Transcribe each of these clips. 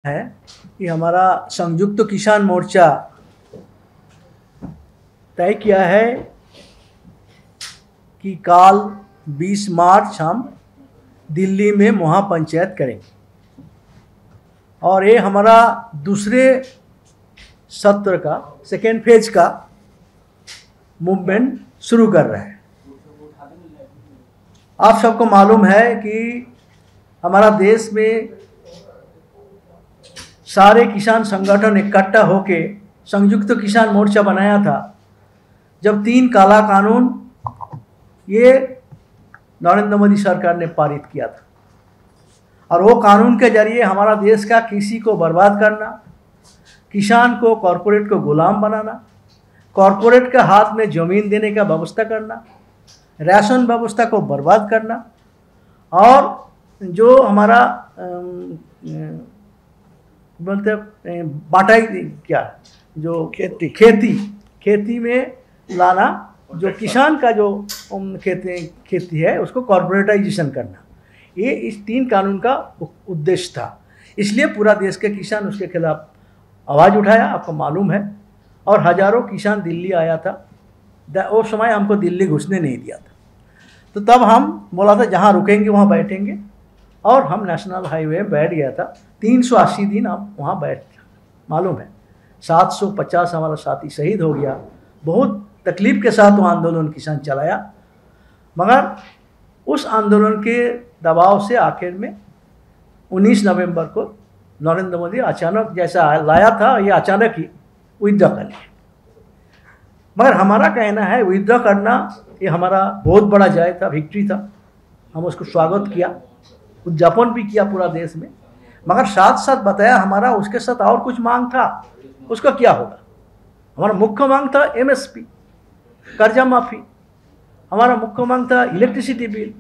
है कि हमारा संयुक्त किसान मोर्चा तय किया है कि कल 20 मार्च हम दिल्ली में महापंचायत करेंगे और ये हमारा दूसरे सत्र का सेकेंड फेज का मूवमेंट शुरू कर रहा है। आप सबको मालूम है कि हमारा देश में सारे किसान संगठन इकट्ठा होके संयुक्त किसान मोर्चा बनाया था जब 3 काला कानून ये नरेंद्र मोदी सरकार ने पारित किया था और वो कानून के जरिए हमारा देश का कृषि को बर्बाद करना, किसान को कॉरपोरेट को गुलाम बनाना, कॉरपोरेट के हाथ में ज़मीन देने का व्यवस्था करना, राशन व्यवस्था को बर्बाद करना और जो हमारा बोलते बाटाई क्या जो खेती में लाना, जो किसान का जो खेती है उसको कॉर्पोरेटाइजेशन करना, ये इस 3 कानून का उद्देश्य था। इसलिए पूरा देश के किसान उसके खिलाफ आवाज़ उठाया, आपको मालूम है, और हज़ारों किसान दिल्ली आया था। उस समय हमको दिल्ली घुसने नहीं दिया था, तो तब हम बोला था जहाँ रुकेंगे वहाँ बैठेंगे और हम नेशनल हाईवे में बैठ गया था। 380 दिन हम वहाँ बैठ, मालूम है 750 हमारा साथी शहीद हो गया। बहुत तकलीफ़ के साथ वो आंदोलन किसान चलाया, मगर उस आंदोलन के दबाव से आखिर में 19 नवंबर को नरेंद्र मोदी अचानक जैसा लाया था ये अचानक ही विथड्रॉ कर लिया। मगर हमारा कहना है विथड्रॉ करना ये हमारा बहुत बड़ा जय था, विक्ट्री था। हम उसको स्वागत किया, उद्यापन भी किया पूरा देश में, मगर साथ साथ बताया हमारा उसके साथ और कुछ मांग था, उसका क्या होगा। हमारा मुख्य मांग था MSP, कर्जा माफ़ी, हमारा मुख्य मांग था इलेक्ट्रिसिटी बिल,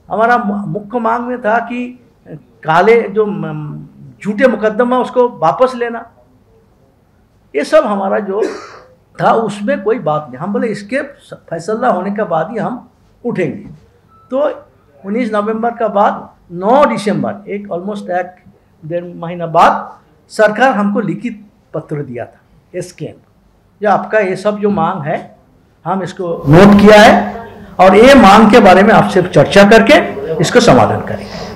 हमारा मुख्य मांग में था कि काले जो झूठे मुकदमा उसको वापस लेना। ये सब हमारा जो था उसमें कोई बात नहीं। हम बोले इसके फैसला होने के बाद ही हम उठेंगे। तो 19 नवंबर का बाद 9 दिसंबर एक ऑलमोस्ट 1-1.5 महीना बाद सरकार हमको लिखित पत्र दिया था SKM, जो आपका ये सब जो मांग है हम इसको नोट किया है और ये मांग के बारे में आपसे चर्चा करके इसको समाधान करेंगे।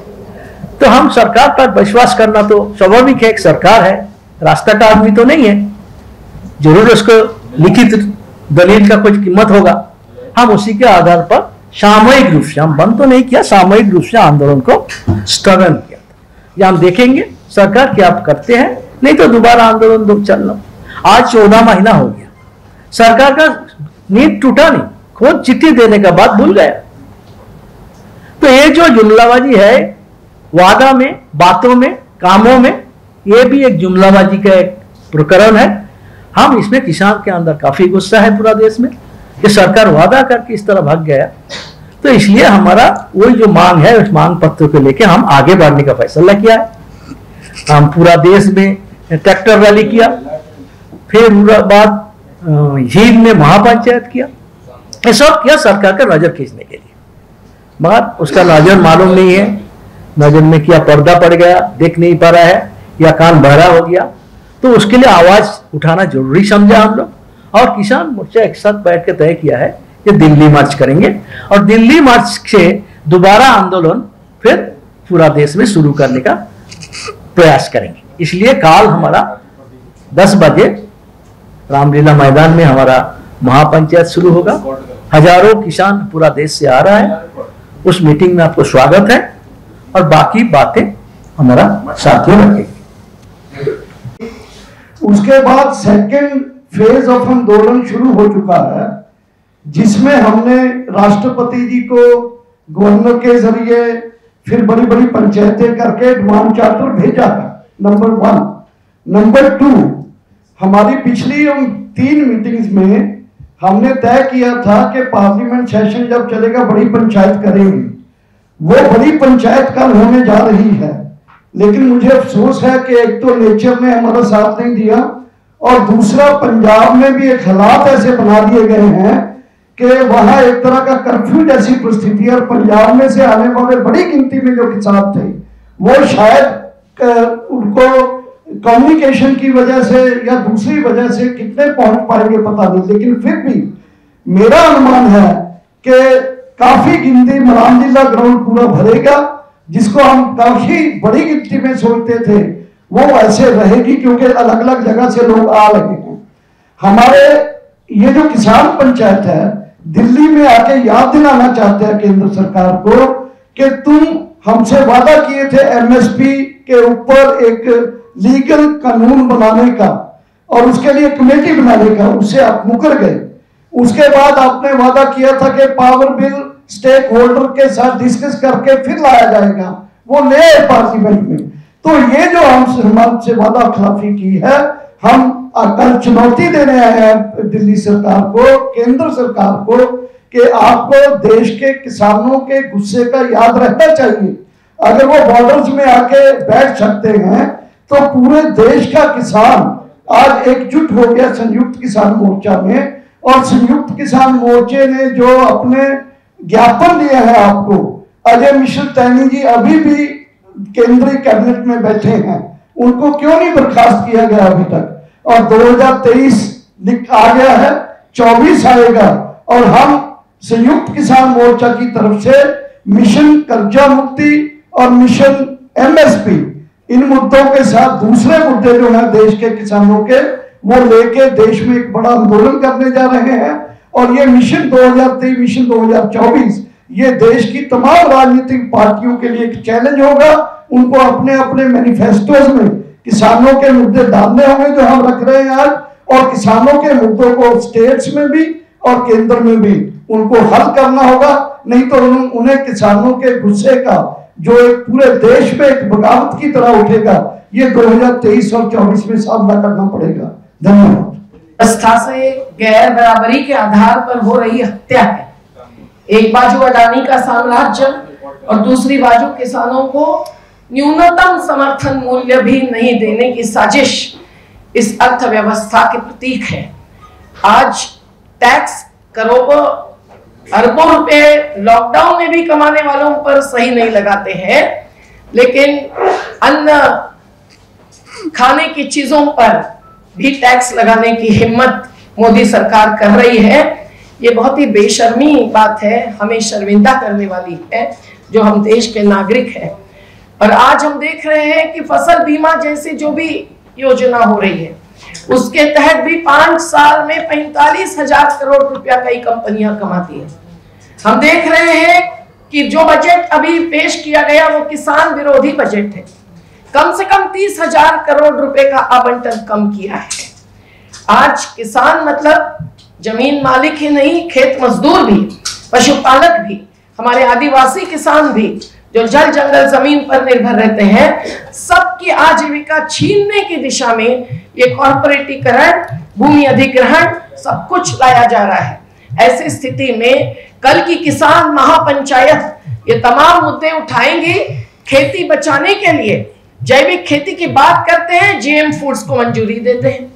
तो हम सरकार पर विश्वास करना तो स्वाभाविक है, एक सरकार है, रास्ता का आदमी तो नहीं है, जरूर उसको लिखित दलील का कुछ कीमत होगा। हम उसी के आधार पर सामूहिक रूप से, हम बंद तो नहीं किया, सामूहिक रूप से आंदोलन को स्थगन किया था। ये हम देखेंगे सरकार क्या करते हैं, नहीं तो दोबारा आंदोलन चलना। आज 14 महीना हो गया, सरकार का नींद टूटा नहीं, खुद चिट्ठी देने के बाद भूल गया। तो ये जो जुमलाबाजी है, वादा में, बातों में, कामों में, ये भी एक जुमलाबाजी का एक प्रकरण है। हम इसमें किसान के अंदर काफी गुस्सा है पूरा देश में कि सरकार वादा करके इस तरह भाग गया। तो इसलिए हमारा वही जो मांग है उस मांग पत्र को लेकर हम आगे बढ़ने का फैसला किया है। हम पूरा देश में ट्रैक्टर रैली किया, फिर बाद झील में महापंचायत किया, ये सब किया सरकार का नजर खींचने के लिए। मगर उसका नजर मालूम नहीं है, नजर में क्या पर्दा पड़ गया, देख नहीं पा रहा है, या कान बहरा हो गया। तो उसके लिए आवाज उठाना जरूरी समझा हम लोग और किसान मोर्चा एक साथ बैठ के तय किया है कि दिल्ली मार्च करेंगे और दिल्ली मार्च से दोबारा आंदोलन फिर पूरा देश में शुरू करने का प्रयास करेंगे। इसलिए कल हमारा 10 बजे रामलीला मैदान में हमारा महापंचायत शुरू होगा। हजारों किसान पूरा देश से आ रहा है, उस मीटिंग में आपको स्वागत है और बाकी बातें हमारा साथियों रखेंगे। उसके बाद सेकेंड फेज ऑफ आंदोलन शुरू हो चुका है, जिसमें हमने राष्ट्रपति जी को गवर्नर के जरिए फिर बड़ी बड़ी पंचायतें करके डिमांड चार्टर भेजा है, नंबर 1। नंबर 2, हमारी पिछली 3 मीटिंग्स में हमने तय किया था कि पार्लियामेंट सेशन जब चलेगा बड़ी पंचायत करेंगे। वो बड़ी पंचायत कल होने जा रही है, लेकिन मुझे अफसोस है कि एक तो नेचर ने हमारा साथ नहीं दिया और दूसरा पंजाब में भी एक हालात ऐसे बना दिए गए हैं कि वहां एक तरह का कर्फ्यू जैसी परिस्थिति है और पंजाब में से आने वाले बड़ी गिनती में जो किसान थे वो शायद उनको कम्युनिकेशन की वजह से या दूसरी वजह से कितने पहुंच पाएंगे पता नहीं, लेकिन फिर भी मेरा अनुमान है कि काफी गिनती मराम जिला ग्राउंड पूरा भरेगा, जिसको हम काफी बड़ी गिनती में सोचते थे वो ऐसे रहेगी, क्योंकि अलग अलग जगह से लोग आ रहे हैं। हमारे ये जो किसान पंचायत है दिल्ली में आके याद दिलाना चाहते हैं केंद्र सरकार को कि तुम हमसे वादा किए थे एमएसपी के ऊपर एक लीगल कानून बनाने का और उसके लिए कमेटी बनाने का, उससे आप मुकर गए। उसके बाद आपने वादा किया था कि पावर बिल स्टेक होल्डर के साथ डिस्कस करके फिर लाया जाएगा, वो ले आए पार्लियामेंट में। तो ये जो हमसे वादा खिलाफी की है, हम कल चुनौती देने आए हैं दिल्ली सरकार को, केंद्र सरकार को, कि आपको देश के किसानों के गुस्से का याद रहना चाहिए। अगर वो बॉर्डर्स में आके बैठ सकते हैं तो पूरे देश का किसान आज एकजुट हो गया संयुक्त किसान मोर्चा में, और संयुक्त किसान मोर्चे ने जो अपने ज्ञापन दिए हैं आपको, अजय मिश्र टैनी जी अभी भी केंद्रीय कैबिनेट में बैठे हैं, उनको क्यों नहीं बर्खास्त किया गया अभी तक? और 2023 आ गया है, 24 आएगा, और हम संयुक्त किसान मोर्चा की तरफ से मिशन कर्जा मुक्ति और मिशन एमएसपी, इन मुद्दों के साथ दूसरे मुद्दे जो हैं देश के किसानों के, वो लेके देश में एक बड़ा आंदोलन करने जा रहे हैं। और ये मिशन 2023 मिशन 2024 ये देश की तमाम राजनीतिक पार्टियों के लिए एक चैलेंज होगा। उनको अपने अपने मैनिफेस्टोज में किसानों के मुद्दे डालने होंगे जो हम रख रहे हैं आज, और किसानों के मुद्दों को स्टेट्स में भी और केंद्र में भी उनको हल करना होगा। नहीं तो उन्हें किसानों के गुस्से का जो एक पूरे देश में एक बगावत की तरह उठेगा, ये 2023 और 24 में सामना करना पड़ेगा। धन्यवाद। व्यवस्था से गैर बराबरी के आधार पर हो रही हत्या है। एक बाजू अडानी का साम्राज्य और दूसरी बाजू किसानों को न्यूनतम समर्थन मूल्य भी नहीं देने की साजिश इस अर्थव्यवस्था के प्रतीक है। आज टैक्स करोड़ों अरबों रुपए लॉकडाउन में भी कमाने वालों पर सही नहीं लगाते हैं, लेकिन अन्न खाने की चीजों पर भी टैक्स लगाने की हिम्मत मोदी सरकार कर रही है। ये बहुत ही बेशर्मी बात है, हमें शर्मिंदा करने वाली है जो हम देश के नागरिक हैं। और आज हम देख रहे हैं कि फसल बीमा जैसी जो भी योजना हो रही है उसके तहत भी 5 साल में 45,000 करोड़ रुपया कई कंपनियां कमाती है। हम देख रहे हैं कि जो बजट अभी पेश किया गया वो किसान विरोधी बजट है। कम से कम 30,000 करोड़ रुपए का आवंटन कम किया है। आज किसान मतलब जमीन मालिक ही नहीं, खेत मजदूर भी, पशुपालक भी, हमारे आदिवासी किसान भी जो जल जंगल जमीन पर निर्भर रहते हैं, सबकी आजीविका छीनने की दिशा में ये कॉर्पोरेटीकरण, भूमि अधिग्रहण सब कुछ लाया जा रहा है। ऐसी स्थिति में कल की किसान महापंचायत ये तमाम मुद्दे उठाएंगी। खेती बचाने के लिए जैविक खेती की बात करते हैं, जीएम फूड्स को मंजूरी देते हैं,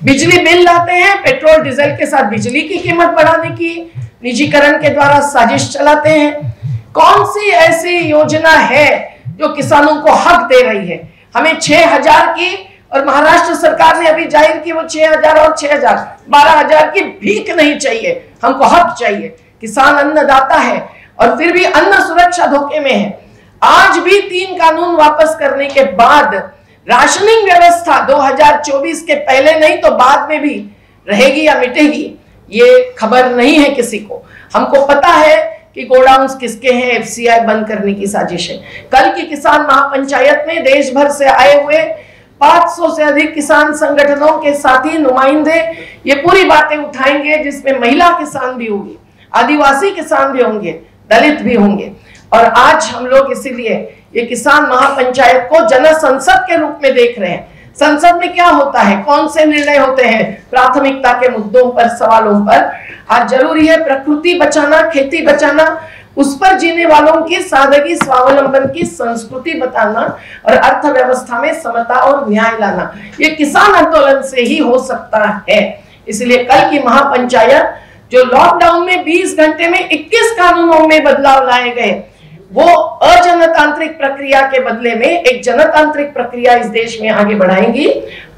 बिजली बिल लाते हैं, पेट्रोल डीजल के साथ बिजली की कीमत बढ़ाने की निजीकरण के द्वारा साजिश चलाते हैं। कौन सी ऐसी योजना है जो किसानों को हक दे रही है? हमें 6,000 की, और महाराष्ट्र सरकार ने अभी जाहिर की वो 6,000 और 6,000 12,000 की भीख नहीं चाहिए, हमको हक चाहिए। किसान अन्नदाता है और फिर भी अन्न सुरक्षा धोखे में है। आज भी 3 कानून वापस करने के बाद राशनिंग व्यवस्था 2024 के पहले नहीं तो बाद में भी रहेगी या मिटेगी, ये खबर नहीं है किसी को। हमको पता है कि गोडाउन्स किसके हैं, एफसीआई बंद करने की साजिश है। कल की किसान महापंचायत में देश भर से आए हुए 500 से अधिक किसान संगठनों के साथी नुमाइंदे ये पूरी बातें उठाएंगे, जिसमें महिला किसान भी होंगी, आदिवासी किसान भी होंगे, दलित भी होंगे। और आज हम लोग इसीलिए ये किसान महापंचायत को जन संसद के रूप में देख रहे हैं। संसद में क्या होता है, कौन से निर्णय होते हैं प्राथमिकता के मुद्दों पर, सवालों पर। आज जरूरी है प्रकृति बचाना, खेती बचाना, उस पर जीने वालों की सादगी, स्वावलंबन की संस्कृति बताना और अर्थव्यवस्था में समता और न्याय लाना। ये किसान आंदोलन से ही हो सकता है। इसलिए कल की महापंचायत जो लॉकडाउन में 20 घंटे में 21 कानूनों में बदलाव लाए गए, वो अजनतांत्रिक प्रक्रिया के बदले में एक जनतांत्रिक प्रक्रिया इस देश में आगे बढ़ाएंगी,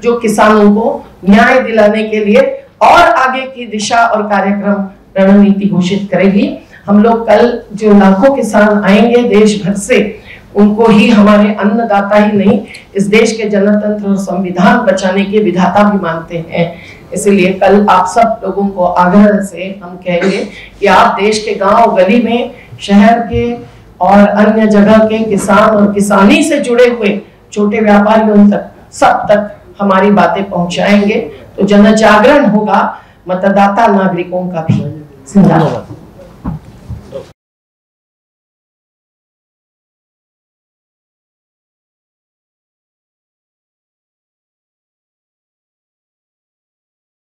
जो किसानों को न्याय दिलाने के लिए और आगे की दिशा और कार्यक्रम रणनीति घोषित करेगी। हम लोग कल जो लाखों किसान आएंगे देश भर से, उनको ही हमारे अन्नदाता ही नहीं, इस देश के जनतंत्र और संविधान बचाने के विधाता भी मानते हैं। इसलिए कल आप सब लोगों को आग्रह से हम कहेंगे कि आप देश के गांव गली में, शहर के और अन्य जगह के किसान और किसानी से जुड़े हुए छोटे व्यापारियों तक, सब तक हमारी बातें पहुंचाएंगे, तो जन जागरण होगा मतदाता नागरिकों का भी। जिंदाबाद।